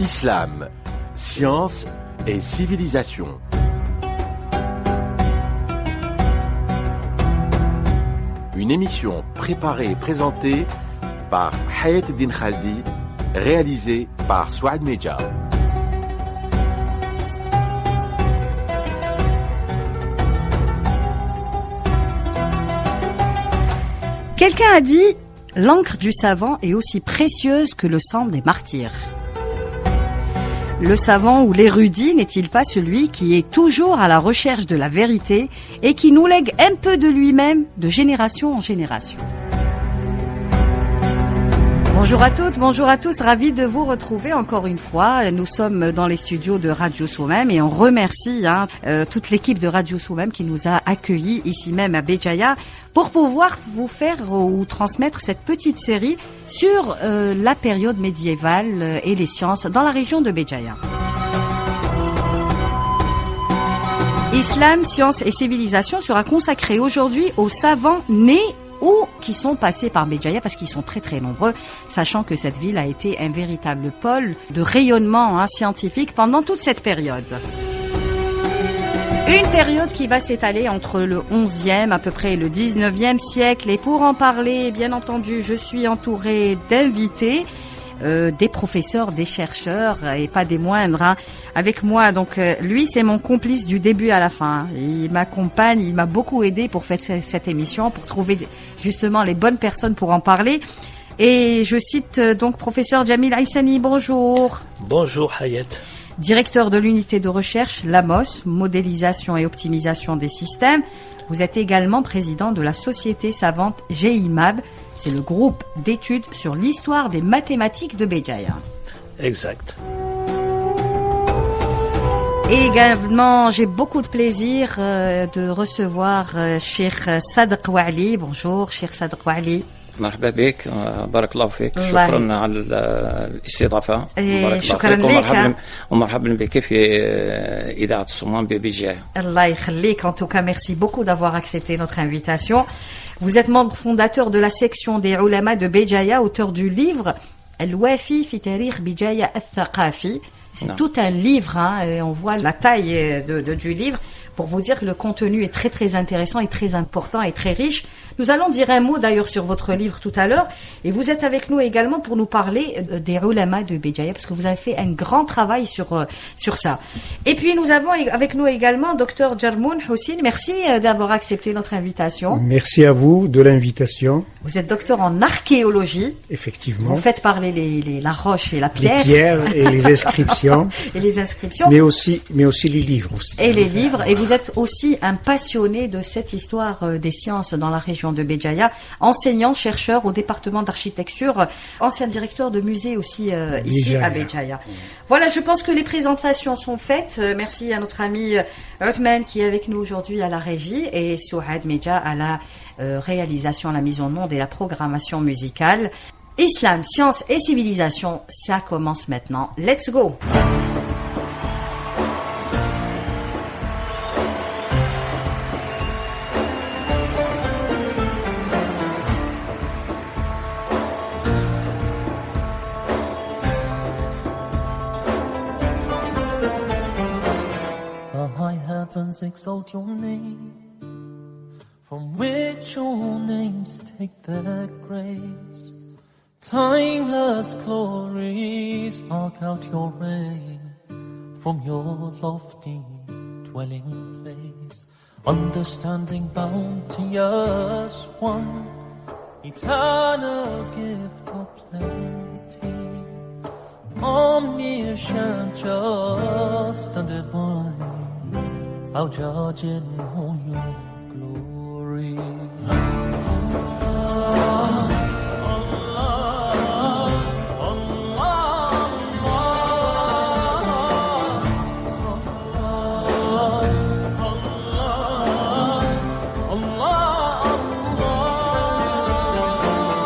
Islam, science et civilisation. Une émission préparée et présentée par Hayat Din Khaldi, réalisée par Souad Medja. Quelqu'un a dit « L'encre du savant est aussi précieuse que le sang des martyrs ». Le savant ou l'érudit n'est-il pas celui qui est toujours à la recherche de la vérité et qui nous lègue un peu de lui-même de génération en génération? Bonjour à toutes, bonjour à tous, ravi de vous retrouver encore une fois. Nous sommes dans les studios de Radio Soumem et on remercie toute l'équipe de Radio Soumem qui nous a accueillis ici même à Béjaïa pour pouvoir vous faire ou transmettre cette petite série sur la période médiévale et les sciences dans la région de Béjaïa. Islam, sciences et civilisation sera consacré aujourd'hui aux savants nés ou qui sont passés par Béjaïa parce qu'ils sont très très nombreux, sachant que cette ville a été un véritable pôle de rayonnement scientifique pendant toute cette période. Une période qui va s'étaler entre le 11e à peu près et le 19e siècle. Et pour en parler, bien entendu, je suis entourée d'invités, des professeurs, des chercheurs et pas des moindres. Avec moi, donc lui, c'est mon complice du début à la fin. Il m'accompagne, il m'a beaucoup aidé pour faire cette émission, pour trouver justement les bonnes personnes pour en parler. Et je cite donc professeur Jamil Aïssani, bonjour. Bonjour Hayat. Directeur de l'unité de recherche, l'AMOS, modélisation et optimisation des systèmes. Vous êtes également président de la société savante GIMAB. C'est le groupe d'études sur l'histoire des mathématiques de Béjaïa. Exact. Et également, j'ai beaucoup de plaisir de recevoir Cheikh Sadq Ouali. Bonjour, Cheikh Sadq Ouali. مرحبا بك بارك الله فيك شكرا على الاستضافة شكرا لك ومرحبا بك في إذاعة الصومال ببجاية. الله يخليك. En tout cas, merci beaucoup d'avoir accepté notre invitation. Vous êtes membre fondateur de la section des ulama de Béjaïa, auteur du livre Al-Wafi fi Tarikh Béjaïa Al-Thaqafi. C'est tout un livre, et on voit la taille du livre pour vous dire que le contenu est très très intéressant et très important et très riche. Nous allons dire un mot d'ailleurs sur votre livre tout à l'heure, et vous êtes avec nous également pour nous parler des ulama de Béjaïa parce que vous avez fait un grand travail sur ça. Et puis nous avons avec nous également Dr Jarmoun Houssine. Merci d'avoir accepté notre invitation. Merci à vous de l'invitation. Vous êtes docteur en archéologie. Effectivement. Vous faites parler la roche et la pierre. Les pierres et les inscriptions. Et les inscriptions. Mais aussi les livres aussi. Et les livres. Et vous êtes aussi un passionné de cette histoire des sciences dans la région de Béjaïa, enseignant, chercheur au département d'architecture, ancien directeur de musée aussi ici à Béjaïa. Voilà, je pense que les présentations sont faites. Merci à notre ami Othman qui est avec nous aujourd'hui à la régie et Souad Medja à la réalisation, la mise en onde et la programmation musicale. Islam, science et civilisation, ça commence maintenant. Let's go! Exalt your name, from which all names take their grace. Timeless glories mark out your reign from your lofty dwelling place. Understanding bounteous one, eternal gift of plenty, omniscient, just and divine, I'll judge in all your glory.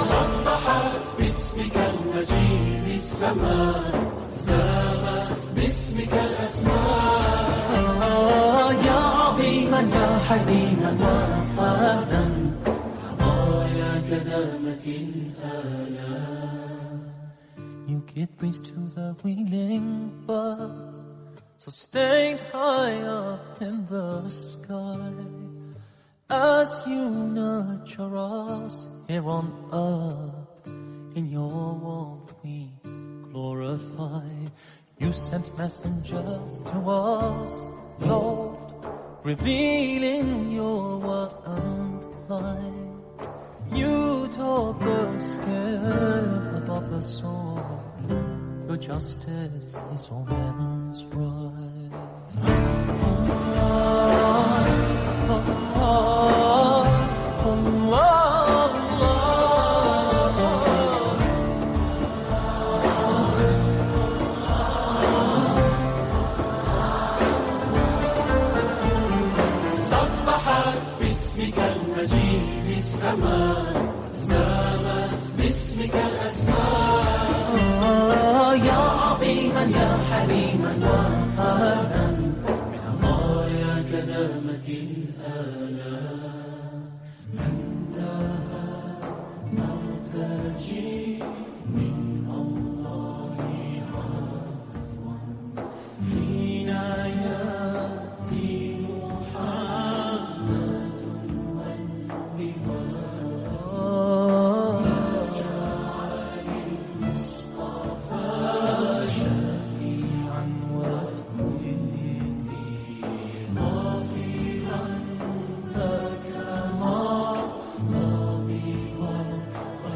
سبحت باسمك النجيب السماء زامت باسمك الأسماء يا عظيما يا حليما وفردا قضاياك دامت الآيات You give breeze to the wheeling birds, sustained high up in the sky. As you nurture us here on earth, in your warmth we glorify. You sent messengers to us, Lord, revealing your word and light. You taught the sky above the soul. Your justice is all men's right. سبحت باسمك المجيد السماء زامت باسمك الأسماء يا عظيما يا حليما وفادا من عطايا كدامة الآلام أنت نرتجي من الله عفوا حين يأتي محمد واللواء جعل المصطفى شفيعا وكن لي غافرا لك مرضي والرجاء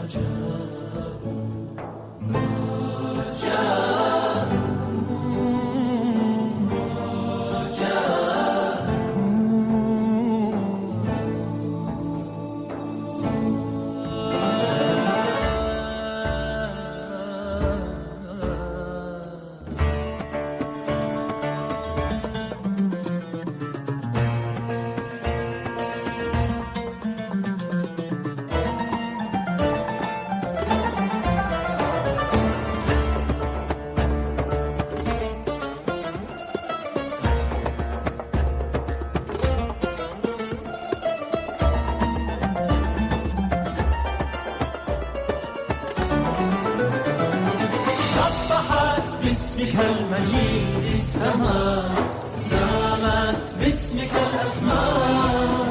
باسمك المجيد السماء زامت باسمك الأسماء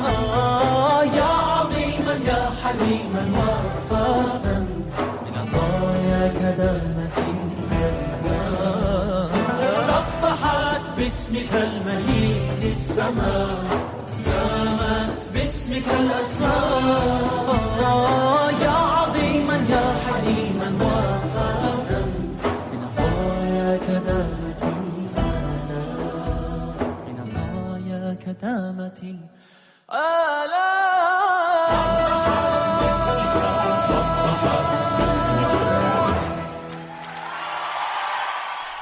يا عظيما يا حليما وفادا من عطايا كدامة الأيام سبحت باسمك المجيد السماء زامت باسمك الأسماء يا عظيما يا حليما وفادا كدامة الآلام من عطايا كدامة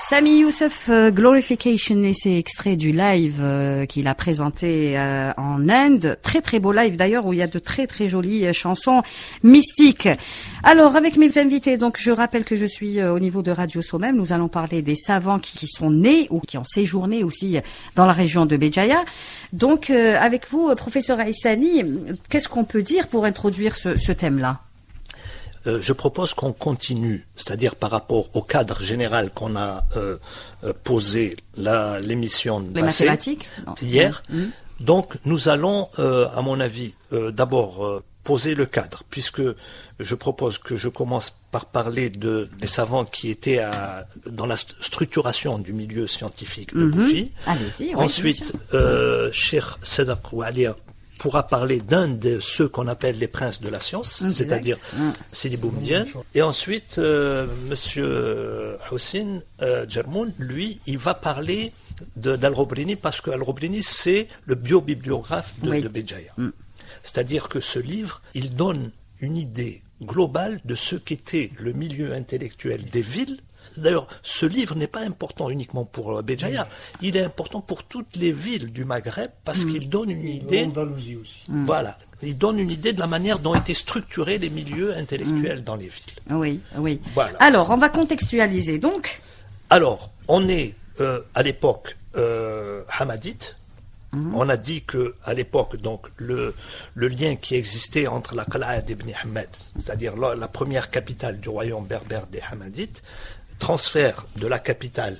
Sami Youssef, Glorification, et c'est extrait du live qu'il a présenté en Inde. Très très beau live d'ailleurs, où il y a de très très jolies chansons mystiques. Alors avec mes invités, donc je rappelle que je suis au niveau de Radio Somem. Nous allons parler des savants qui sont nés ou qui ont séjourné aussi dans la région de Béjaïa. Donc avec vous, professeur Aïssani, qu'est-ce qu'on peut dire pour introduire ce thème-là? Je propose qu'on continue, c'est-à-dire par rapport au cadre général qu'on a posé l'émission mathématiques hier. Donc nous allons, à mon avis, d'abord poser le cadre, puisque je propose que je commence par parler des savants qui étaient dans la structuration du milieu scientifique de Bougie. Allez-y, ensuite, Cheikh Sadaq Oualia pourra parler d'un de ceux qu'on appelle les princes de la science, c'est-à-dire Sidi Boumediene. Et ensuite, Monsieur Hossein Djermoun, lui, il va parler d'Al-Roubrini, parce que Al-Roubrini, c'est le biobibliographe de Béjaïa. C'est-à-dire que ce livre, il donne une idée globale de ce qu'était le milieu intellectuel des villes. D'ailleurs, ce livre n'est pas important uniquement pour Béjaïa, il est important pour toutes les villes du Maghreb, parce qu'il donne une idée. L'Andalousie aussi. Voilà, il donne une idée de la manière dont étaient structurés les milieux intellectuels dans les villes. Oui, oui. Voilà. Alors, on va contextualiser donc. Alors, on est à l'époque hamadite, On a dit que à l'époque, donc le lien qui existait entre la Qala'a d'Ibn Ahmed, c'est-à-dire la première capitale du royaume berbère des Hamadites, transfert de la capitale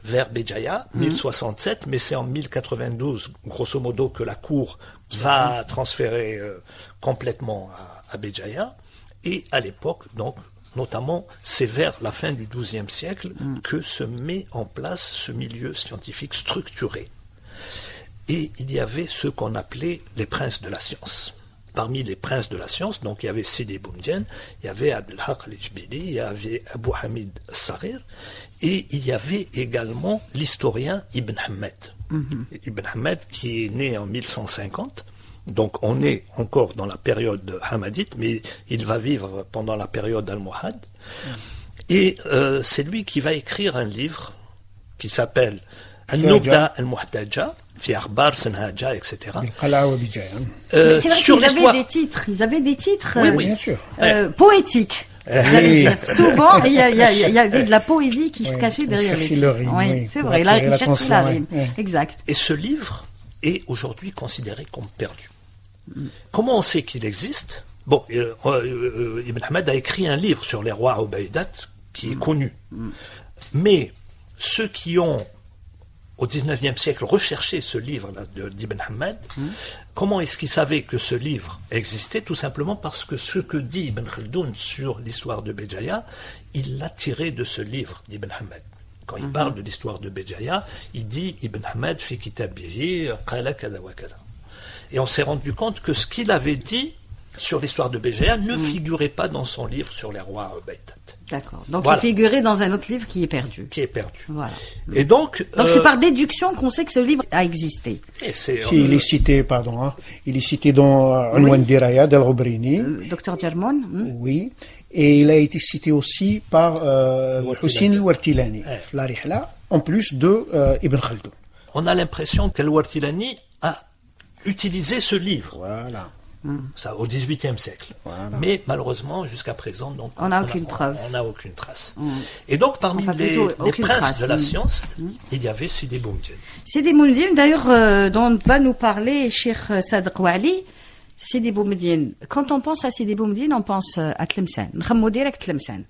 vers Béjaïa, 1067, mais c'est en 1092, grosso modo, que la cour va transférer complètement à Béjaïa. Et à l'époque, donc, notamment, c'est vers la fin du XIIe siècle que se met en place ce milieu scientifique structuré. Et il y avait ceux qu'on appelait les princes de la science. Parmi les princes de la science, donc il y avait Sidi Boumedienne, il y avait Abdelhaq al-Ijbili, il y avait Abu Hamid al-Sarir, et il y avait également l'historien Ibn Hamad. Ibn Hamad qui est né en 1150, donc on est encore dans la période hamadite, mais il va vivre pendant la période almohade. Et c'est lui qui va écrire un livre qui s'appelle Al-Nubda al-Muhtaja, fi Akhbar Sanhaja, etc. C'est vrai Sur qu'ils avaient l'histoire. des titres. Ils avaient des titres Oui, oui. Bien sûr. poétiques. J'allais dire. Souvent, il y avait de la poésie qui se cachait pour derrière les chercher titres. le rime, Oui, oui, c'est pour vrai. Là, attirer il cherchait l'attention, la oui. rime. Oui. Exact. Et ce livre est aujourd'hui considéré comme perdu. Comment on sait qu'il existe? Bon, Ibn Hamad a écrit un livre sur les rois Ubaydat qui est connu. Mais ceux qui ont, au XIXe siècle, recherché ce livre-là d'Ibn Hamad, comment est-ce qu'ils savaient que ce livre existait? Tout simplement parce que ce que dit Ibn Khaldoun sur l'histoire de Béjaïa, il l'a tiré de ce livre d'Ibn Hamad. Quand il parle de l'histoire de Béjaïa, il dit Ibn Hamad fi kitabihi qala kada wa kada. Et on s'est rendu compte que ce qu'il avait dit sur l'histoire de Béjaïa ne figurait pas dans son livre sur les rois Ubaydat. D'accord. Donc, Voilà. il figurait dans un autre livre qui est perdu. Qui est perdu. Voilà. Et donc, C'est par déduction qu'on sait que ce livre a existé. et c'est, Si, il est cité, pardon, hein, il est cité dans Unwan Diraya d'Al-Rubrini, Docteur Jarmon. oui, et il a été cité aussi par Hussein al-Wartilani, Ouais. la Rihla, en plus de Ibn Khaldoun. on a l'impression qu'Al-Wartilani a utilisé ce livre. Voilà. Ça, au XVIIIe siècle. Voilà. Mais malheureusement, jusqu'à présent, donc, On n'a aucune preuve. On n'a aucune trace. Et donc, parmi Enfin, les plutôt, aucune princes trace. de la science, il y avait Sidi Boumedienne. Sidi Boumedienne, d'ailleurs, dont va nous parler Cheikh Sadq Wali. Sidi Boumedienne. Quand on pense à Sidi Boumedienne, on pense à Tlemcen. نخمو direct Tlemcen.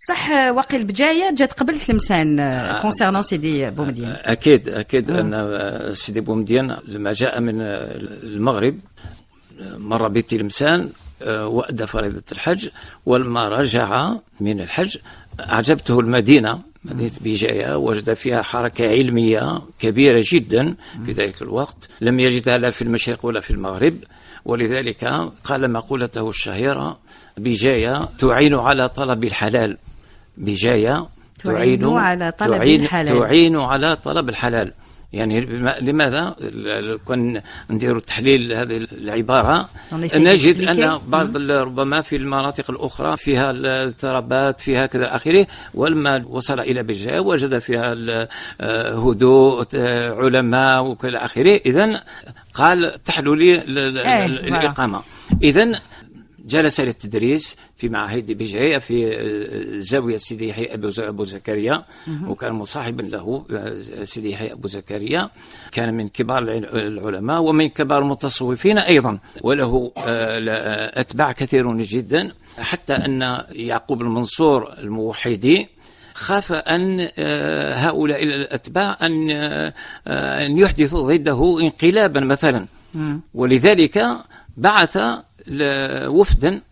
صح واقيل بجاية جات قبل تلمسان concernant Sidi Boumedienne. أكيد أن سيدي بومدين لما جاء من المغرب مر بتلمسان وأدى فريضة الحج، ولما رجع من الحج أعجبته المدينة، مدينة بجاية، وجد فيها حركة علمية كبيرة جدا في ذلك الوقت لم يجدها لا في المشرق ولا في المغرب، ولذلك قال مقولته الشهيرة: بجاية تعين على طلب الحلال. بجاية تعين على طلب الحلال. يعني لماذا كنا ندير تحليل هذه العبارة نجد أن بعض ربما في المناطق الأخرى فيها الاضطرابات فيها كذا آخره، ولما وصل إلى بجاية وجد فيها هدوء علماء وكذا آخره، إذن قال تحلو لي الإقامة. إذن جلس للتدريس في معهد بجاية في زاوية سيدي يحيى أبو زكريا، وكان مصاحبا له سيدي يحيى أبو زكريا، كان من كبار العلماء ومن كبار المتصوفين أيضا، وله أتباع كثيرون جدا، حتى أن يعقوب المنصور الموحدي خاف أن هؤلاء الأتباع أن يحدثوا ضده انقلابا مثلا، ولذلك بعث وفدا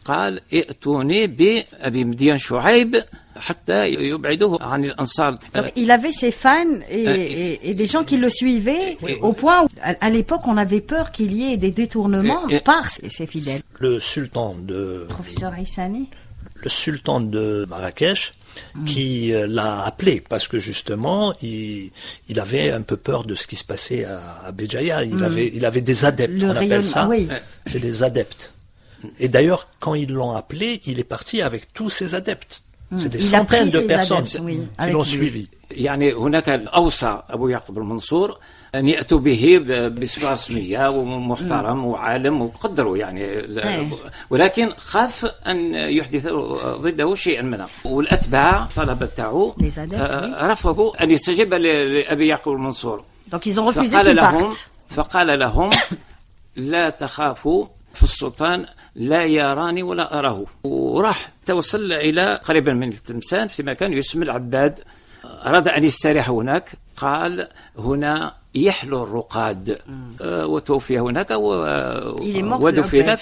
قال: ائتوني بأبي مديان شعيب حتى يبعدوه عن الأنصار. Donc, il avait ses fans et des gens qui le suivaient, au point où, à l'époque, on avait peur qu'il y ait des détournements par ses fidèles. Le sultan de... Professeur Haïssani. Le sultan de Marrakech, qui l'a appelé parce que justement il avait un peu peur de ce qui se passait à Béjaïa. Il avait des adeptes, on appelle ça. Oui. C'est des adeptes. Et d'ailleurs, quand ils l'ont appelé, il est parti avec tous ses adeptes. C'est des centaines de personnes qui l'ont suivi. يعني هناك أوصى أبو يعقوب المنصور أن يأتوا به بصفة رسمية ومحترم وعالم وقدروا يعني، ولكن خاف أن يحدث ضده شيئا منه، والأتباع طلبة تاعو رفضوا أن يستجيب لأبي يعقوب المنصور. Donc ils ont refusé qu'ils partent. فقال لهم لا تخافوا في السلطان لا يراني ولا أراه. وراح توصل إلى قريبا من التلمسان في مكان يسمى العباد. أراد أن يستريح هناك. قال هنا يحلو الرقاد. وتوفي هناك ودفن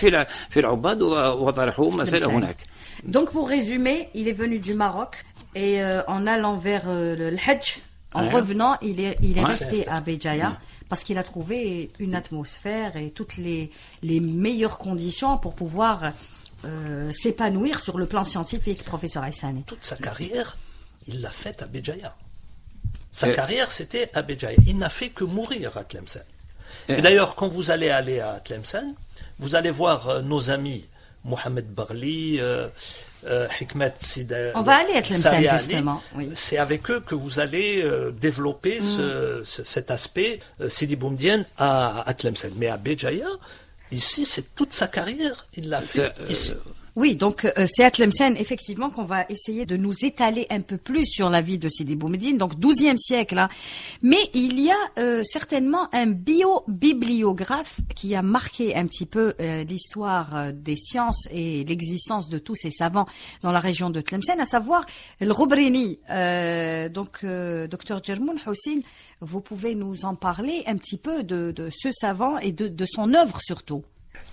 في العباد وطرحوا مسألة هناك. Donc pour résumer, il est venu du Maroc et en allant vers le Hajj, en revenant, il est resté à Béjaïa parce qu'il a trouvé une atmosphère et toutes les meilleures conditions pour pouvoir s'épanouir sur le plan scientifique, professeur Haïssani. Toute sa carrière, il l'a faite à Béjaïa. Sa carrière, c'était à Béjaïa. Il n'a fait que mourir à Tlemcen. Et d'ailleurs, quand vous allez aller à Tlemcen, vous allez voir nos amis Mohamed Barli, Hikmet Sida. On va aller à Tlemcen, justement. Oui. C'est avec eux que vous allez développer cet aspect Sidi Boumedienne à Tlemcen. Mais à Béjaïa, ici, c'est toute sa carrière, il l'a fait ici. Oui, donc c'est à Tlemcen, effectivement, qu'on va essayer de nous étaler un peu plus sur la vie de Sidi Boumediene, donc 12e siècle. Hein. Mais il y a certainement un bibliographe qui a marqué un petit peu l'histoire des sciences et l'existence de tous ces savants dans la région de Tlemcen, à savoir le Roubrini. Donc, docteur Djermoun Houssine, vous pouvez nous en parler un petit peu de ce savant et de son œuvre surtout.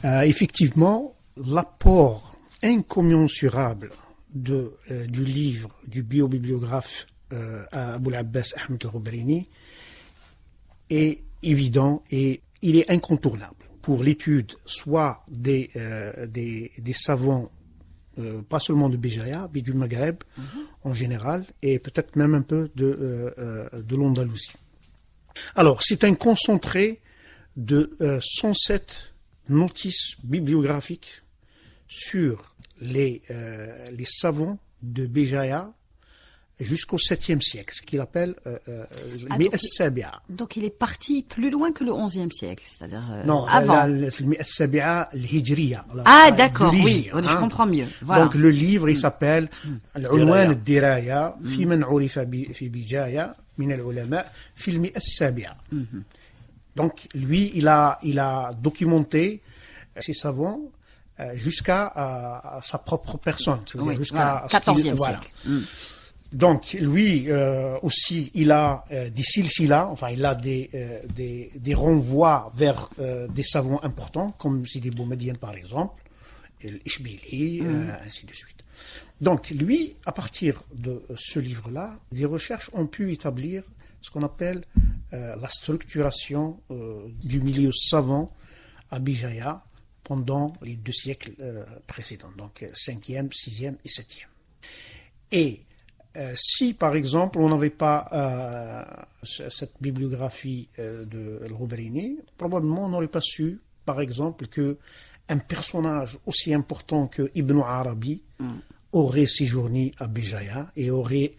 Effectivement, l'apport incommensurable du livre du biobibliographe Abou Abbas Ahmed al-Roubrini est évident et il est incontournable pour l'étude soit des savants, pas seulement de Béjaïa, mais du Maghreb en général, et peut-être même un peu de l'Andalousie. Alors, c'est un concentré de 107 notices bibliographiques sur les savants de Béjaïa jusqu'au 7e siècle, ce qu'il appelle le As-Sabi'a. Donc il est parti plus loin que le 11e siècle, c'est-à-dire non, avant. Le As-Sabi'a, l'Hijriya. Ah d'accord, oui, je comprends mieux. Voilà. Donc le livre, il s'appelle Al-Unwan al-Diraya fi man urifa fi Béjaïa min al-ulama fi al-mi'a as-sabi'a. Donc lui, il a documenté ces savants jusqu'à sa propre personne, c'est-à-dire jusqu'à 14e siècle. Donc lui aussi, il a des silsila, enfin il a des renvois vers des savants importants comme Sidi Boumediene par exemple, l'Ishbili, ainsi de suite. Donc lui, à partir de ce livre-là, des recherches ont pu établir ce qu'on appelle la structuration du milieu savant à Béjaïa pendant les 2 siècles précédents, donc 5e, 6e et 7e. Et si, par exemple, on n'avait pas cette bibliographie de Roubrini, probablement on n'aurait pas su, par exemple, qu'un personnage aussi important que Ibn Arabi aurait séjourné à Béjaïa et aurait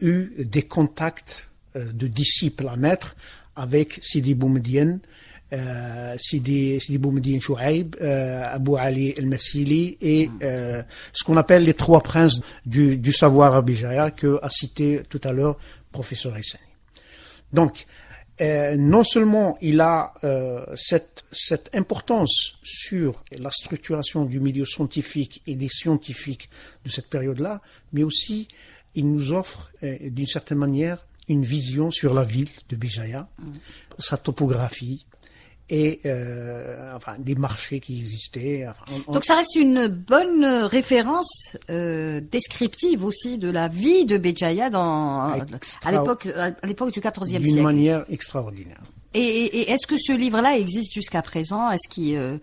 eu des contacts de disciples à maître avec Sidi Boumediene, Sidi Boumediene Chouaib, Abou Ali el-Massili et ce qu'on appelle les 3 princes du savoir à Béjaïa que a cité tout à l'heure professeur Haïssani. Donc non seulement il a cette importance sur la structuration du milieu scientifique et des scientifiques de cette période-là, mais aussi il nous offre d'une certaine manière une vision sur la ville de Béjaïa, sa topographie, et enfin des marchés qui existaient. Enfin, donc ça reste une bonne référence descriptive aussi de la vie de Béjaïa à l'époque du XIVe siècle. D'une manière extraordinaire. Et est-ce que ce livre-là existe jusqu'à présent? Est-ce qu'il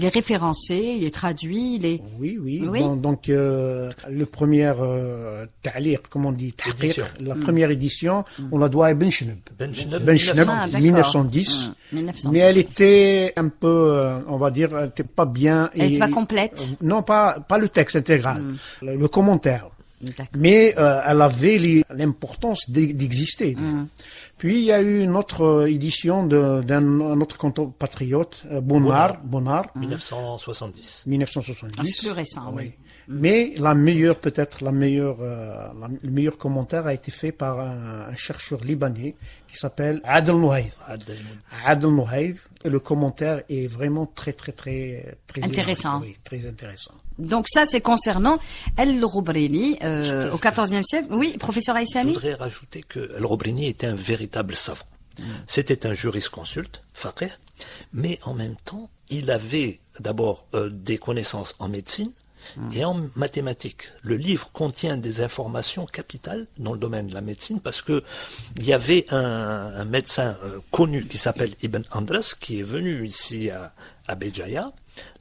est référencé, il est traduit, Oui. Bon, donc le premier ta'liq, comme on dit, tahqiq, la première édition, on la doit à Ben Cheneb, 1910. Mais elle était un peu, on va dire, elle n'était pas bien. Elle n'était pas complète. Non, pas le texte intégral, le commentaire. Mais elle avait l'importance d'exister. Puis il y a eu une autre édition d'un autre compatriote, Bonnard. 1970. Ah, c'est plus récent, oui. Mais le meilleur commentaire a été fait par un chercheur libanais qui s'appelle Adel Nouhaïd. Adel Nouhaïd. Et le commentaire est vraiment très intéressant. Oui, très intéressant. Donc ça, c'est concernant Al-Roubrini au XIVe siècle. Oui, professeur Aïssani. Je voudrais rajouter que Al-Roubrini était un véritable savant. C'était un jurisconsulte, faqih, mais en même temps, il avait d'abord des connaissances en médecine et en mathématiques. Le livre contient des informations capitales dans le domaine de la médecine parce que il y avait un médecin connu qui s'appelle Ibn Andras qui est venu ici à Béjaïa.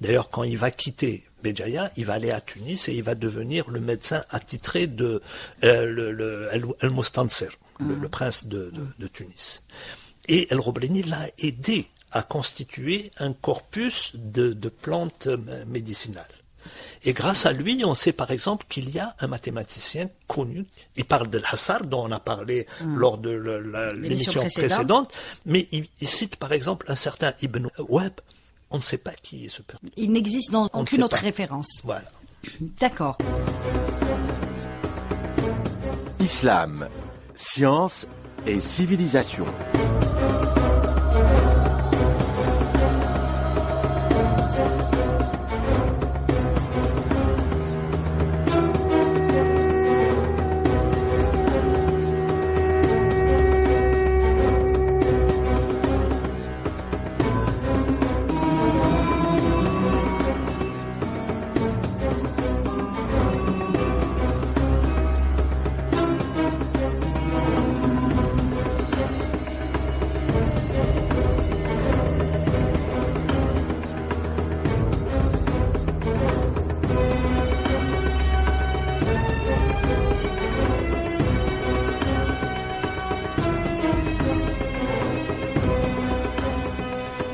D'ailleurs, quand il va quitter Béjaïa, il va aller à Tunis et il va devenir le médecin attitré de Al-Mustansir, le prince de Tunis. Et Al-Roubrini l'a aidé à constituer un corpus de plantes médicinales. Et grâce à lui, on sait par exemple qu'il y a un mathématicien connu. Il parle de l'Hassar, dont on a parlé lors de l'émission précédente, mais il cite par exemple un certain Ibn Wahb. On ne sait pas qui est ce père. Il n'existe dans aucune autre référence. Voilà. D'accord. Islam, science et civilisation.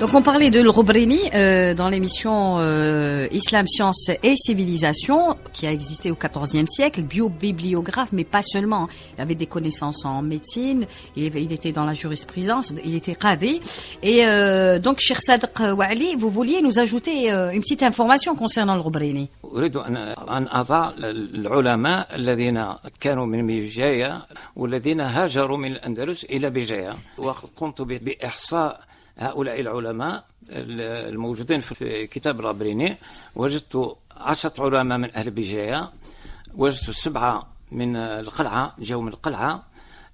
Donc on parlait de Al-Roubrini dans l'émission Islam, Science et Civilisation qui a existé au XIVe siècle, bio-bibliographe, mais pas seulement. Il avait des connaissances en médecine, il était dans la jurisprudence, il était qadi. Et donc, Cheikh Sadq Ouali, vous vouliez nous ajouter une petite information concernant Al-Roubrini. أريد أن أضع العلماء الذين كانوا من بيجايا والذين هاجروا من الأندلس إلى بيجايا وقمت بإحصاء هؤلاء العلماء الموجودين في كتاب الرابريني. وجدت 10 علماء من أهل بيجايا، وجدت 7 من القلعة جاءوا من القلعة،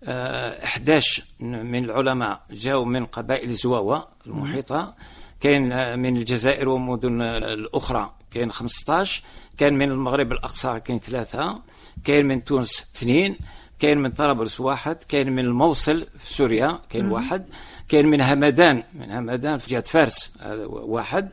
11 من العلماء جاءوا من قبائل زواوة المحيطة، كاين من الجزائر ومدن الأخرى كاين 15، كاين من المغرب الأقصى كاين 3، كاين من تونس 2، كاين من طرابلس 1، كاين من الموصل في سوريا كاين 1، كاين من همدان في جهة فارس هذا 1،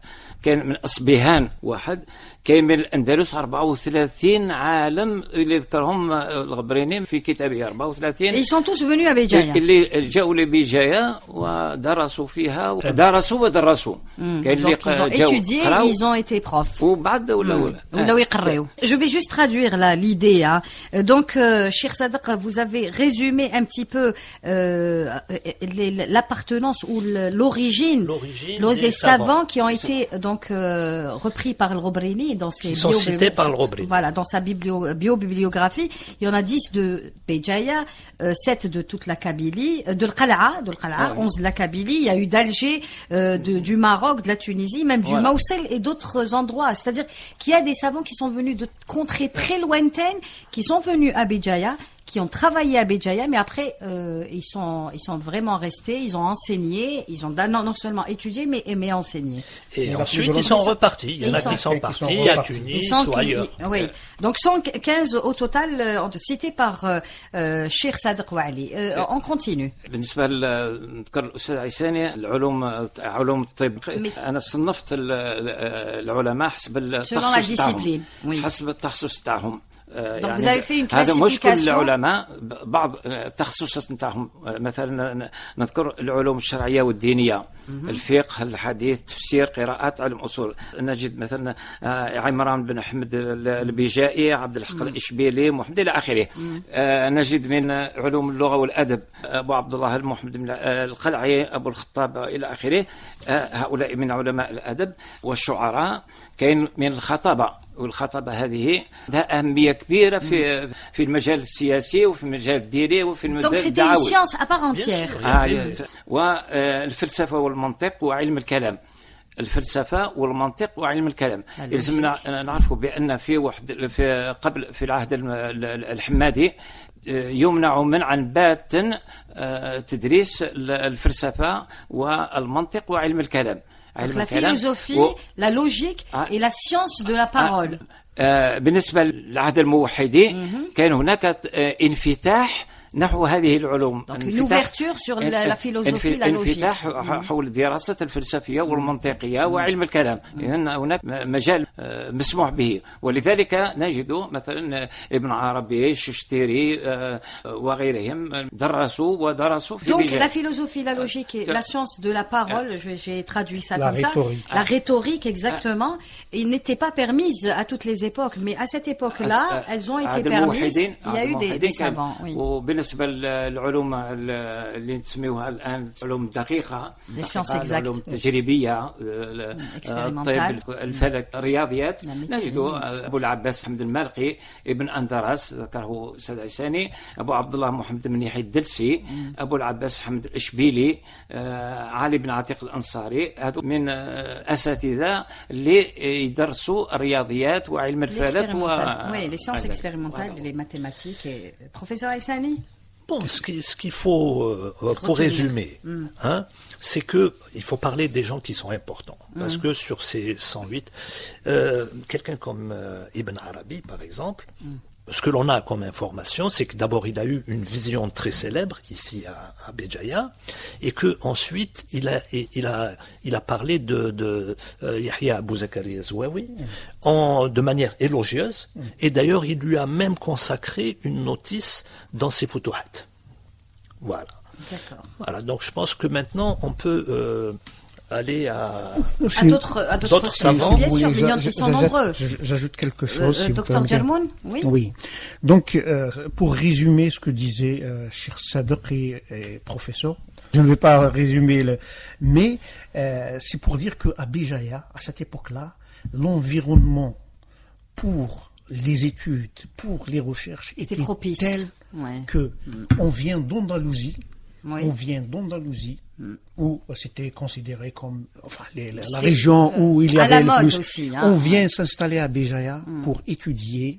كاين من أصبهان 1، كاين من الأندلس 34 عالم اللي ذكرهم الغبريني في كتابه 34. Ils sont tous venus à Béjaïa. اللي جاءوا لبيجايا ودرسوا فيها ودرسوا. كاين اللي ils ont étudié, ils ont été profs. وبعد ولا يقرأوا. Je vais juste traduire là l'idée. Hein. Donc, Cheikh Sadq, vous avez résumé un petit peu l'appartenance ou l'origine des savants qui ont été donc repris par Al-Roubrini dans ses sont cités par Al-Roubrini. Voilà, dans sa bio-bibliographie, il y en a 10 de Béjaïa, 7 de toute la Kabylie, de l'Qala'a, 11 de la Kabylie, il y a eu d'Alger, du Maroc, de la Tunisie, même du Mawsil et d'autres endroits. C'est-à-dire qu'il y a des savants qui sont venus de contrées très lointaines, qui sont venus à Béjaïa, qui ont travaillé à Béjaïa, mais après ils sont vraiment restés, ils ont enseigné, ils ont non seulement étudié mais enseigné. Et ensuite ils sont repartis. Il y en a qui sont partis à Tunis ou ailleurs. Oui. Donc 115 au total cités par Cheikh Sadq Ouali. On continue. بالنسبة نذكر الأستاذ عيساني علوم الطب. أنا صنفت العلماء حسب التخصص تاعهم. حسب التخصص تاعهم. Donc يعني vous avez fait une هذا مش كل العلماء، بعض التخصصات نتاعهم. مثلا نذكر العلوم الشرعيه والدينيه، الفقه، الحديث، تفسير، قراءات، علم اصول. نجد مثلا عمران بن احمد البيجائي، عبد الحق الاشبيلي، محمد الى اخره. نجد من علوم اللغه والادب ابو عبد الله المحمد القلعي، ابو الخطاب الى اخره. هؤلاء من علماء الادب والشعراء. كاين من الخطابه والخطبة هذه لها أهمية كبيرة في المجال السياسي وفي المجال الديني وفي المجال الدعوي. Donc c'était une science à part entière. والفلسفة والمنطق وعلم الكلام. الفلسفة والمنطق وعلم الكلام. لازمنا نعرفوا بأن في العهد الحمادي يمنع منعا باتا تدريس الفلسفة والمنطق وعلم الكلام. La philosophie, la logique et la science de la parole. بالنسبة للعهد الموحدي كان هناك انفتاح نحو هذه العلوم. Donc une ouverture sur la philosophie, la logique. انفتاح حول دراسة الفلسفية والمنطقية وعلم الكلام. إذن هناك مجال مسموح به، ولذلك نجد مثلا ابن عربي، الششتيري وغيرهم درسوا في Donc la philosophie, la logique et la science de la parole, j'ai traduit ça comme ça. La rhétorique, exactement, il n'était pas permise à toutes les époques, mais à cette époque-là, elles ont été permises. Il y a eu des savants. Oui. بالنسبة للعلوم اللي نسميوها الآن علوم دقيقة، العلوم التجريبية، الطب، الفلك، الرياضيات، نجد أبو العباس حمد المالقي، ابن أندرس ذكره سيد عيساني، أبو عبد الله محمد بن يحيى الدلسي، أبو العباس حمد الإشبيلي، علي بن عتيق الأنصاري، هذو من أساتذة اللي يدرسوا الرياضيات وعلم الفلك Oui, les sciences expérimentales, les mathématiques. Professeur Aïssani? Bon, ce qu'il faut, pour résumer, c'est que il faut parler des gens qui sont importants. Parce que sur ces 108, quelqu'un comme Ibn Arabi, par exemple, ce que l'on a comme information, c'est que d'abord il a eu une vision très célèbre ici à Béjaïa, et que ensuite il a parlé de Yahya Abou Zakaria Zouaoui de manière élogieuse, et d'ailleurs il lui a même consacré une notice dans ses futuhat. Voilà. D'accord. Voilà. Donc je pense que maintenant on peut aller à d'autres savants. Bien sûr, mais ils sont nombreux. J'ajoute quelque chose. Si Docteur Djermoun, oui. Oui. Donc, pour résumer ce que disait Cheikh Sadek et professeur, je ne vais pas résumer, mais c'est pour dire que à Béjaïa, à cette époque-là, l'environnement pour les études, pour les recherches était propice. Tel que on vient d'Andalousie, où c'était considéré comme la région où il y avait le plus. Aussi, on vient s'installer à Béjaïa pour étudier,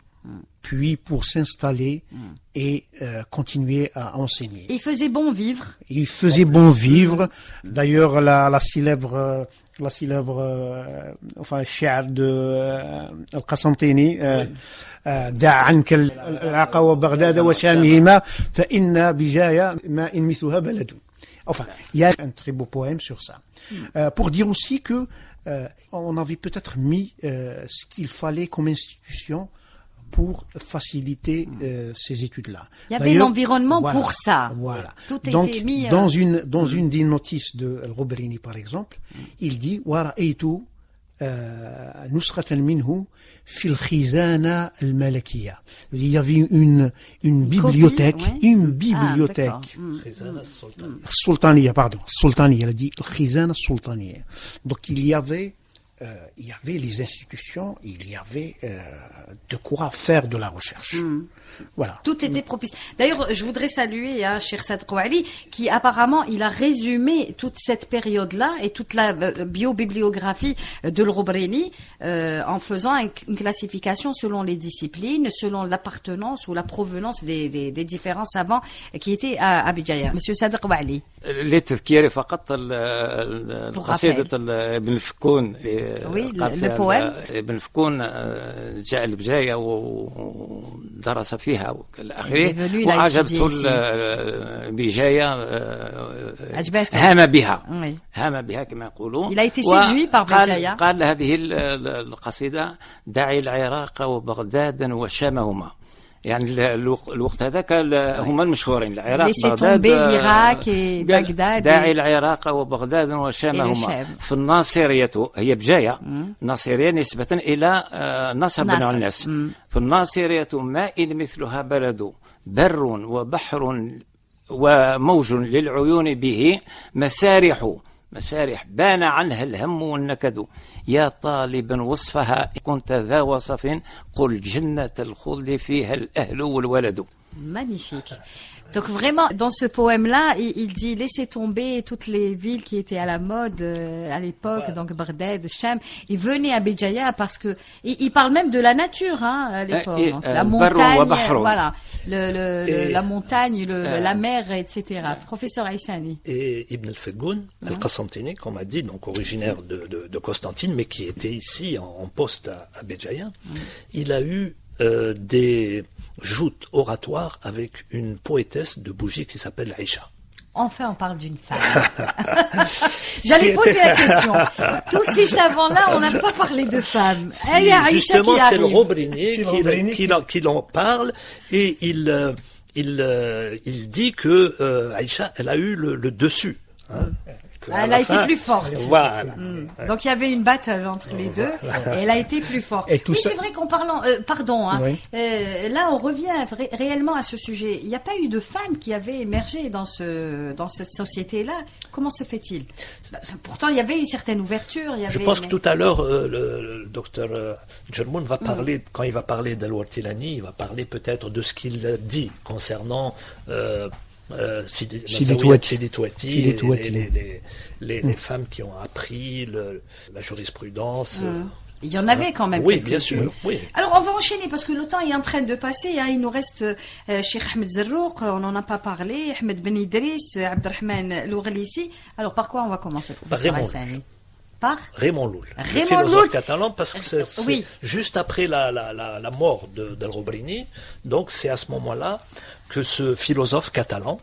puis pour s'installer et continuer à enseigner. Il faisait bon vivre. Il faisait bon vivre. D'ailleurs, la célèbre الشعر de القسنطيني دع عنك العقا وبغداد وشامهما فإن بجاية ما إن مثلها بلد. Enfin, il y a un très beau poème sur ça. Pour dire aussi que on avait peut-être mis ce qu'il fallait comme institution pour faciliter ces études-là. Il y avait l'environnement pour ça. Voilà. Tout donc, était mis dans une des notices de Al-Ghobrini, par exemple, il dit وَرَأَيْتُ نسخة منه في الخزانة الملكية. Il y avait une bibliothèque, sultaniya, pardon, sultaniya, il a dit الخزانة السلطانية. Donc il y avait les institutions, il y avait de quoi faire de la recherche. Voilà. Tout était propice. D'ailleurs, je voudrais saluer Cheikh Sadek Ouali, qui apparemment, il a résumé toute cette période-là et toute la biobibliographie de l'Ghobrini en faisant une classification selon les disciplines, selon l'appartenance ou la provenance des différents savants qui étaient à Béjaïa. Monsieur Sadek Ouali. للتذكير فقط قصيدة ابن الفكون le poème. ابن الفكون جاء لبجاية ودرس فيها والآخرين وعجبته بجاية هام بها كما يقولون. Il a été séduit par Béjaïa. قال هذه القصيدة دعي العراق وبغدادا وشامهما. يعني الوقت هذاك هما المشهورين العراق بغداد داعي العراق وبغداد وشامهما في الناصرية هي بجاية ناصرية نسبة إلى نصر بن عناس في الناصرية ماء مثلها بلد بر وبحر وموج للعيون به مسارح مسارح بان عنها الهم والنكد يا طالبا وصفها كنت ذا وصف قل جنة الخلد فيها الأهل والولد. Magnifique. Donc vraiment, dans ce poème-là, il dit laissez tomber toutes les villes qui étaient à la mode à l'époque, voilà. Donc Bagdad, Cham. Il venait à Béjaïa parce que il parle même de la nature à l'époque, donc, la montagne, voilà, la montagne, la mer, etc. Professeur Aïssani. Et Ibn al-Faghoun, al-Qasantini, comme on a dit, donc originaire de Constantine, mais qui était ici en poste à Béjaïa, il a eu des joutes oratoires avec une poétesse de Bougie qui s'appelle Aïcha. Enfin, on parle d'une femme. J'allais poser la question. Tous ces savants-là, on n'a pas parlé de femmes. Si, justement, c'est le Robrini qui en parle et il dit que Aïcha, elle a eu le dessus. Hein. Elle a été plus forte. Voilà. Donc il y avait une battle entre les deux et elle a été plus forte. Oui, c'est vrai qu'en parlant, pardon, hein, là on revient réellement à ce sujet. Il n'y a pas eu de femmes qui avaient émergé dans cette société-là. Comment se fait-il? Pourtant il y avait une certaine ouverture. Je pense que tout à l'heure le docteur Germoun va parler, quand il va parler d'Al-Wartilani, il va parler peut-être de ce qu'il dit concernant Sidi Touati, les femmes qui ont appris la jurisprudence. Il y en avait quand même. Oui, bien sûr. Oui. Alors on va enchaîner parce que le temps est en train de passer. Hein. Il nous reste Cheikh Ahmed Zarrouq, on n'en a pas parlé, Ahmed Ben Idriss, Abdelrahman Loughlissi. Alors par quoi on va commencer? Par Raymond Loul, le philosophe catalan, parce que c'est juste après la mort d'Al-Robrini, donc c'est à ce moment-là que ce philosophe catalan,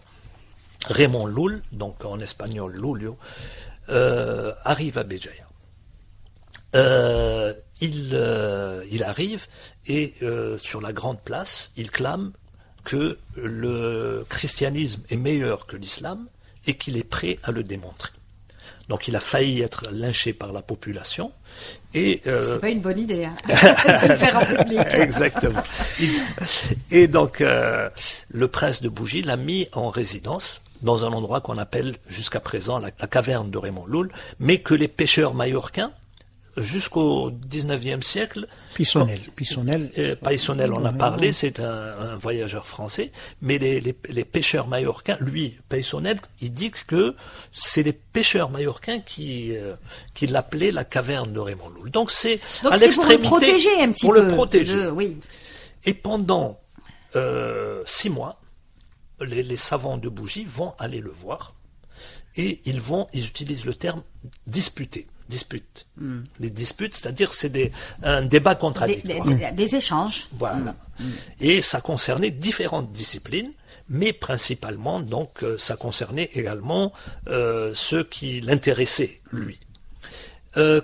Raymond Loul, donc en espagnol Lulio, arrive à Béjaïa. Il arrive et sur la grande place, il clame que le christianisme est meilleur que l'islam et qu'il est prêt à le démontrer. Donc il a failli être lynché par la population. Et c'est pas une bonne idée, hein, de le faire en public. Exactement. Et donc le prince de Bougie l'a mis en résidence dans un endroit qu'on appelle jusqu'à présent la caverne de Raymond Loul, mais que les pêcheurs mallorquins jusqu'au 19e siècle. Paissonnel, on a parlé, c'est un voyageur français, mais les pêcheurs mallorquins, lui, Paissonnel, il dit que c'est les pêcheurs mallorquins qui l'appelaient la caverne de Raymond Loul. Donc c'est à l'extrémité. Pour le protéger un petit peu. Pour le protéger. Oui. Et pendant 6 mois, les savants de Bougie vont aller le voir et ils utilisent le terme disputer. Dispute. Les disputes, c'est-à-dire c'est un débat contradictoire. Des échanges. Voilà. Et ça concernait différentes disciplines, mais principalement, donc, ça concernait également ceux qui l'intéressaient, lui.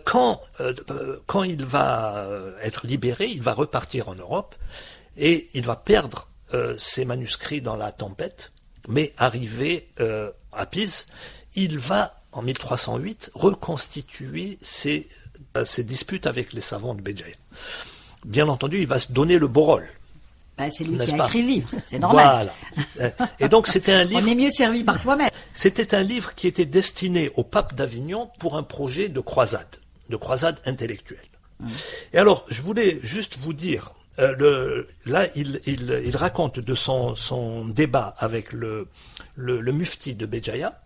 Quand il va être libéré, il va repartir en Europe et il va perdre ses manuscrits dans la tempête, mais arrivé à Pise, il va en 1308, reconstituer ses disputes avec les savants de Béjaïa. Bien entendu, il va se donner le beau rôle. C'est lui qui a écrit le livre, c'est normal. Voilà. Et donc c'était un livre... On est mieux servi par soi-même. C'était un livre qui était destiné au pape d'Avignon pour un projet de croisade intellectuelle. Et alors, je voulais juste vous dire, là, il raconte de son débat avec le mufti de Béjaïa,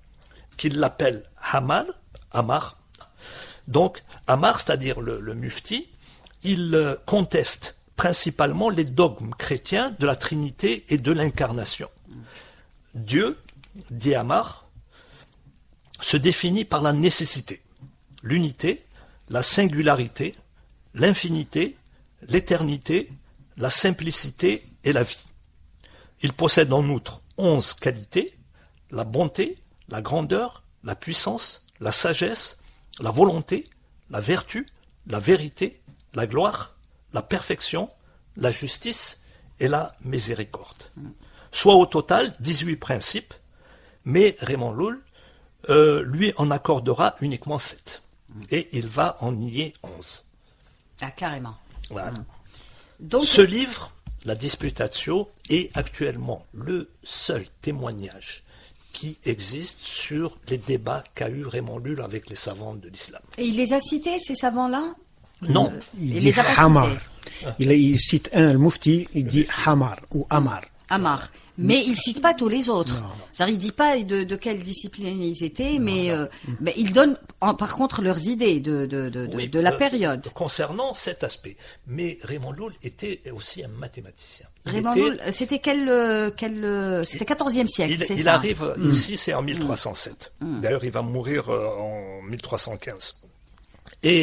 qu'il l'appelle Amar. Donc, Amar, c'est-à-dire le mufti, il conteste principalement les dogmes chrétiens de la Trinité et de l'incarnation. Dieu, dit Amar, se définit par la nécessité, l'unité, la singularité, l'infinité, l'éternité, la simplicité et la vie. Il possède en outre 11 qualités, la bonté, la grandeur, la puissance, la sagesse, la volonté, la vertu, la vérité, la gloire, la perfection, la justice et la miséricorde. Soit au total 18 principes, mais Raymond Loul lui en accordera uniquement 7. Et il va en nier 11. Ah, carrément. Voilà. Donc, ce livre, la Disputatio, est actuellement le seul témoignage qui existent sur les débats qu'a eu Raymond Lull avec les savants de l'islam. Et il les a cités, ces savants-là? Non. Il Il dit les a pas Hamar. cités. Il cite un, le Mufti, il dit Hamar ou Amar. Amar. Mais il cite pas tous les autres. C'est-à-dire, il dit pas de quelle discipline ils étaient, mais il donne par contre leurs idées de la période. Concernant cet aspect. Mais Raymond Lull était aussi un mathématicien. Raymond Lull, c'était c'était 14e siècle, c'est ça? Il arrive ici, c'est en 1307. D'ailleurs, il va mourir en 1315. Et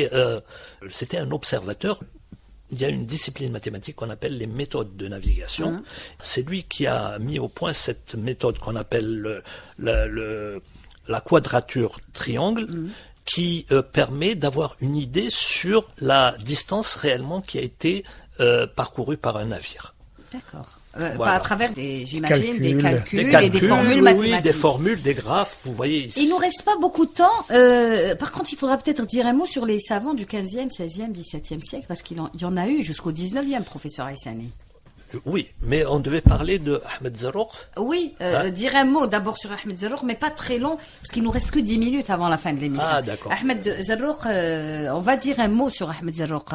c'était un observateur. Il y a une discipline mathématique qu'on appelle les méthodes de navigation. C'est lui qui a mis au point cette méthode qu'on appelle la quadrature triangle, qui permet d'avoir une idée sur la distance réellement qui a été parcourue par un navire. D'accord. Voilà. Pas à travers des calculs Des et des formules mathématiques. Oui, des formules, des graphes, vous voyez ici. Il nous reste pas beaucoup de temps. Par contre, il faudra peut-être dire un mot sur les savants du 15e, 16e, 17e siècle, parce qu'il y en a eu jusqu'au 19e, professeur Haïssani. Oui, mais on devait parler de Ahmed Zarruq. Oui, dire un mot d'abord sur Ahmed Zarruq, mais pas très long, parce qu'il nous reste que 10 minutes avant la fin de l'émission. Ah, d'accord. Ahmed Zarruq, on va dire un mot sur Ahmed Zarruq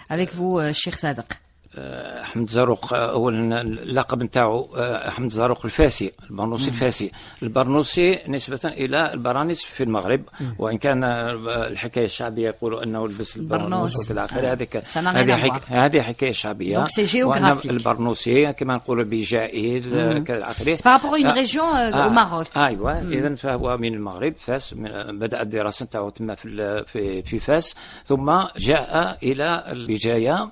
avec vous, Cheikh Sadek. أحمد زاروق أولا اللقب نتاعو أحمد زاروق الفاسي البرنوسي الفاسي البرنوسي نسبة إلى البرانس في المغرب وإن كان الحكاية الشعبية يقولوا أنه لبس البرنوس وكذا آخره هذه حكاية شعبية البرنوسي كما نقولوا بجائل كذا آخره par rapport à une région au Maroc. أيوة إذا فهو من المغرب فاس بدأ الدراسة نتاعو تما في فاس ثم جاء إلى البجاية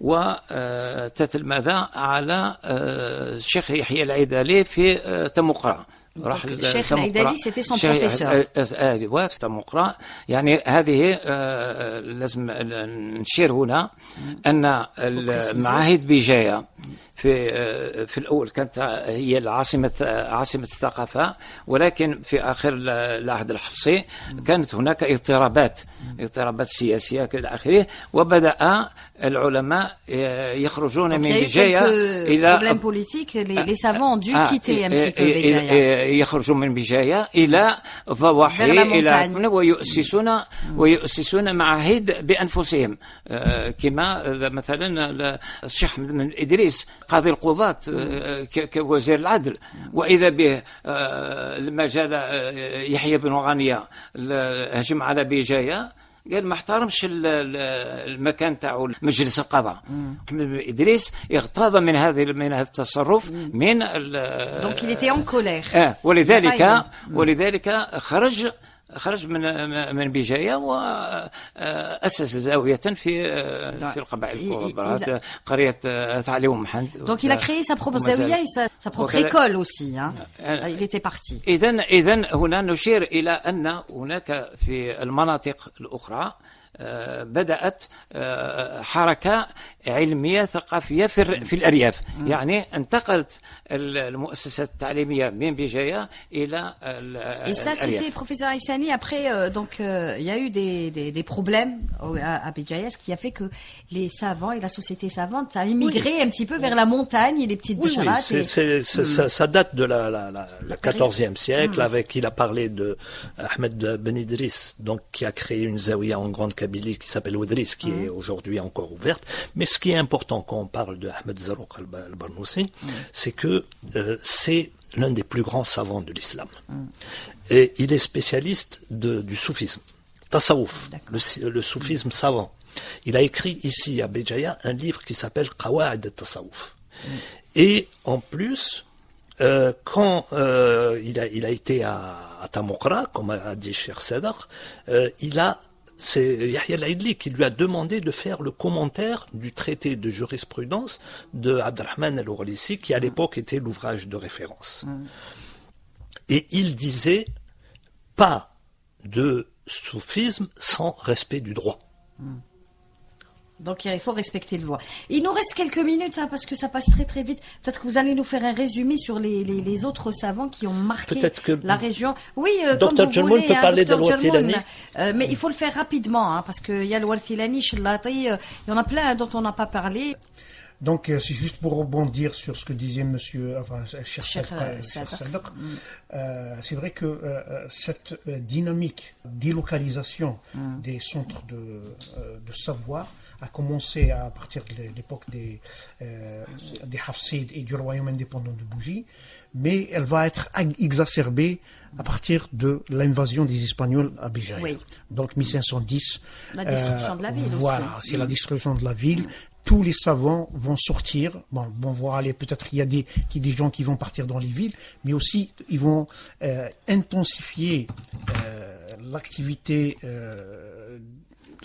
وتتلمذ على الشيخ يحيى العيدالي في تمقرة راح الشيخ العيدالي c'était son professeur. ايوه في تمقرة. يعني هذه لازم نشير هنا ان المعاهد بجاية في الأول كانت هي عاصمة الثقافة، ولكن في آخر العهد الحفصي كانت هناك اضطرابات سياسية إلى آخره، وبدأ العلماء يخرجون من بجاية إلى يخرجون من بجاية إلى ضواحي إلى ويؤسسون معاهد بأنفسهم، كما مثلا الشيخ محمد بن إدريس قاضي القضاة كوزير العدل، وإذا به لما جاء يحيى بن غانية هجم على بجاية قال ما احترمش المكان تاعو مجلس القضاء. محمد بن إدريس اغتاظ من هذا التصرف من donc il était en colère. ولذلك خرج من بجاية وأسس زاوية في القبائل الكبرى قرية تعليم محمد. Donc il a créé sa propre zaouia et sa propre école aussi. Il était parti. إذن هنا نشير إلى أن هناك في المناطق الأخرى بدأت حركة علمية ثقافية في الأرياف، يعني انتقلت المؤسسات التعليمية من بجاية إلى Et ça, c'était, professeur Haïssani, après, donc, il y a eu des problèmes à Béjaïa, ce qui a fait que les savants et la société savante a immigré un petit peu vers la montagne et les petites bicharates. Ça date de la 14e siècle, avec, il a parlé de Ahmed Ben Idriss, donc, qui a créé une zaouia en Grande Kabylie qui s'appelle Ouedris, qui est aujourd'hui encore ouverte. Mais ce qui est important quand on parle de Ahmed Zarruq al-Barnoussi, c'est que c'est l'un des plus grands savants de l'islam. Et il est spécialiste du soufisme, tasawuf, le soufisme savant. Il a écrit ici à Béjaïa un livre qui s'appelle Qawa'id al-Tasawuf. Et en plus, quand il a été à Tamoukra, comme a dit Cheikh Sadek, c'est Yahya al-Aidli qui lui a demandé de faire le commentaire du traité de jurisprudence de Abderrahman al-Urlissi, qui à l'époque était l'ouvrage de référence. Et il disait pas de soufisme sans respect du droit. Donc il faut respecter le droit. Il nous reste quelques minutes parce que ça passe très très vite. Peut-être que vous allez nous faire un résumé sur les autres savants qui ont marqué la région. Oui, Dr. Jelmoun peut parler de l'Ouartilani. Mais il faut le faire rapidement parce qu'il y a l'Ouartilani, Chellati, il y en a plein dont on n'a pas parlé. Donc, c'est juste pour rebondir sur ce que disait Cheikh Sadek. C'est vrai que cette dynamique délocalisation des centres de savoir a commencé à partir de l'époque des Hafsides et du royaume indépendant de Bougie, mais elle va être exacerbée à partir de l'invasion des Espagnols à Béjaïa. Oui. Donc 1510. La destruction de la ville voilà, aussi. C'est la destruction de la ville. Tous les savants vont sortir. Bon, voir aller. Peut-être il y a des gens qui vont partir dans les villes, mais aussi ils vont intensifier l'activité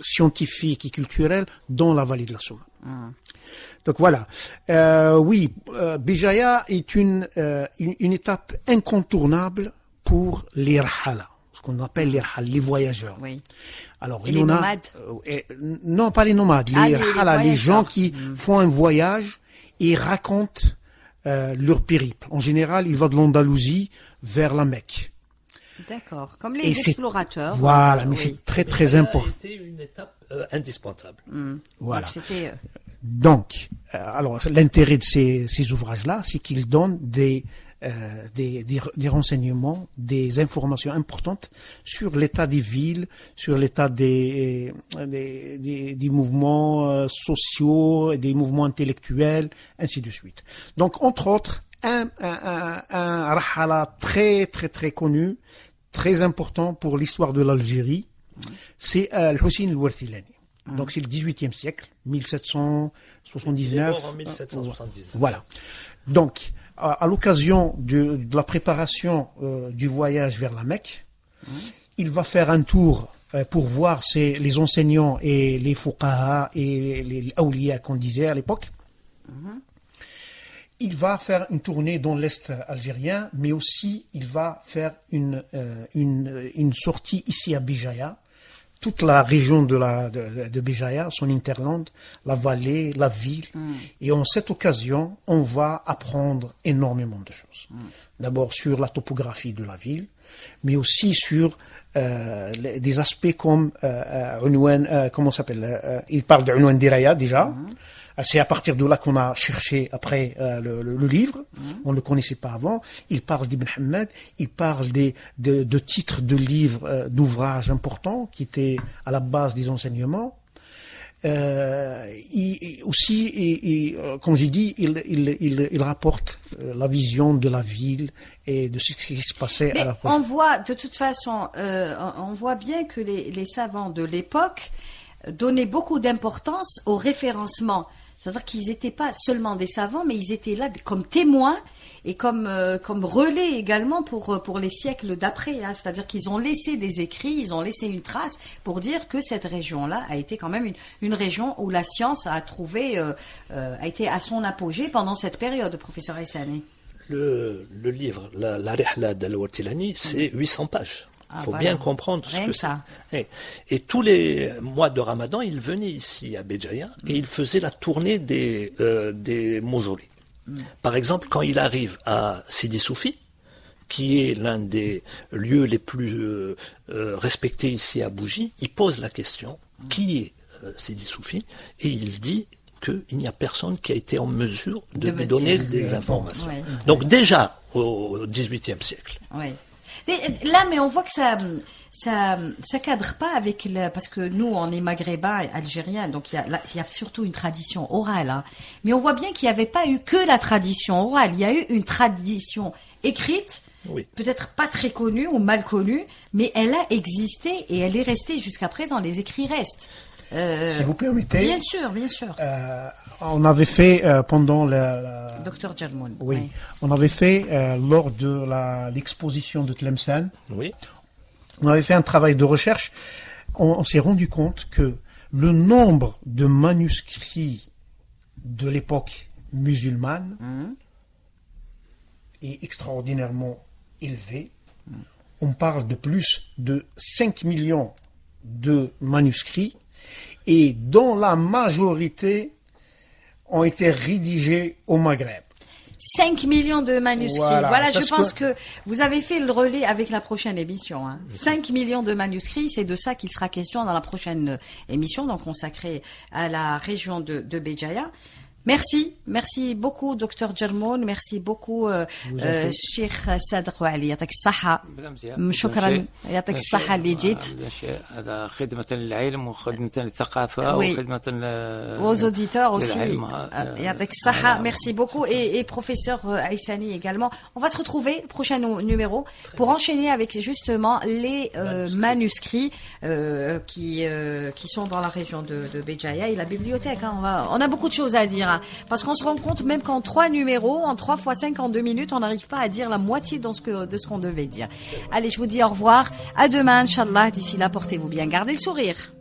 scientifique et culturelle dans la vallée de la Souma. Donc voilà. Béjaïa est une étape incontournable pour les rahala, ce qu'on appelle les rahala, les voyageurs. Oui. Alors, et les nomades non, pas les nomades, les rahala, les gens qui font un voyage et racontent leur périple. En général, ils vont de l'Andalousie vers la Mecque. D'accord, comme les explorateurs. Voilà, mais c'est très très important. C'était une étape indispensable. Voilà. Donc, alors l'intérêt de ces ouvrages-là, c'est qu'ils donnent des renseignements, des informations importantes sur l'état des villes, sur l'état des mouvements sociaux, des mouvements intellectuels, ainsi de suite. Donc, entre autres, un rahala très très très connu, très important pour l'histoire de l'Algérie, c'est Al-Hussein al-Warthilani. Donc c'est le XVIIIe siècle, 1779. Il est mort en 1779. Voilà. Donc, à l'occasion de la préparation du voyage vers la Mecque, il va faire un tour pour voir les enseignants et les fuqaha et les awliya qu'on disait à l'époque. Il va faire une tournée dans l'Est algérien, mais aussi il va faire une sortie ici à Béjaïa. Toute la région de Béjaïa, son hinterland, la vallée, la ville. Et en cette occasion, on va apprendre énormément de choses. D'abord sur la topographie de la ville, mais aussi sur des aspects comme comment s'appelle il parle d'Unwan Diraya déjà. C'est à partir de là qu'on a cherché après le livre. On ne le connaissait pas avant. Il parle d'Ibn Hamad, il parle de titres de livres, d'ouvrages importants qui étaient à la base des enseignements. Comme j'ai dit, il rapporte la vision de la ville et de ce qui se passait à la on voit, de toute façon, on voit bien que les savants de l'époque donnaient beaucoup d'importance au référencement. C'est-à-dire qu'ils n'étaient pas seulement des savants, mais ils étaient là comme témoins et comme relais également pour les siècles d'après. C'est-à-dire qu'ils ont laissé des écrits, ils ont laissé une trace pour dire que cette région-là a été quand même une région où la science a été à son apogée pendant cette période, professeur Haissani. Le livre, la Rihla d'Al-Warthilani, c'est 800 pages. Il faut bien comprendre ce que c'est. Et tous les mois de Ramadan, il venait ici à Béjaïa et il faisait la tournée des mausolées. Par exemple, quand il arrive à Sidi Soufi, qui est l'un des lieux les plus respectés ici à Bougie, il pose la question, qui est Sidi Soufi? Et il dit qu'il n'y a personne qui a été en mesure de lui donner des informations. Oui. Donc déjà, au XVIIIe siècle. Oui. Là, mais on voit que ça cadre pas avec parce que nous, on est maghrébins, algériens, donc il y a surtout une tradition orale. Mais on voit bien qu'il n'y avait pas eu que la tradition orale. Il y a eu une tradition écrite, peut-être pas très connue ou mal connue, mais elle a existé et elle est restée jusqu'à présent. Les écrits restent. Si vous permettez. Bien sûr, bien sûr. On avait fait pendant Docteur Djermoun. Oui. On avait fait lors de l'exposition de Tlemcen. Oui. On avait fait un travail de recherche. On s'est rendu compte que le nombre de manuscrits de l'époque musulmane est extraordinairement élevé. On parle de plus de 5 millions de manuscrits et dont la majorité ont été rédigés au Maghreb. 5 millions de manuscrits. Voilà, je pense que vous avez fait le relais avec la prochaine émission. 5 millions de manuscrits, c'est de ça qu'il sera question dans la prochaine émission, donc consacrée à la région de Béjaïa. Merci beaucoup دكتور جرمون. Merci beaucoup الشيخ صادق وعلي. يعطيك الصحة. شكرا. يعطيك الصحة اللي جيت. هذا خدمة للعلم وخدمة للثقافة وخدمة aux auditeurs aussi. يعطيك الصحة. Merci beaucoup et professeur Aïssani également. On va se retrouver le prochain numéro pour enchaîner avec justement les manuscrits qui sont dans la région de Béjaïa et la bibliothèque. On a beaucoup de choses à dire. Parce qu'on se rend compte même qu'en 3 numéros, en 3 fois 52 minutes, on n'arrive pas à dire la moitié de ce qu'on devait dire. Allez, je vous dis au revoir. À demain, Inch'Allah. D'ici là, portez-vous bien. Gardez le sourire.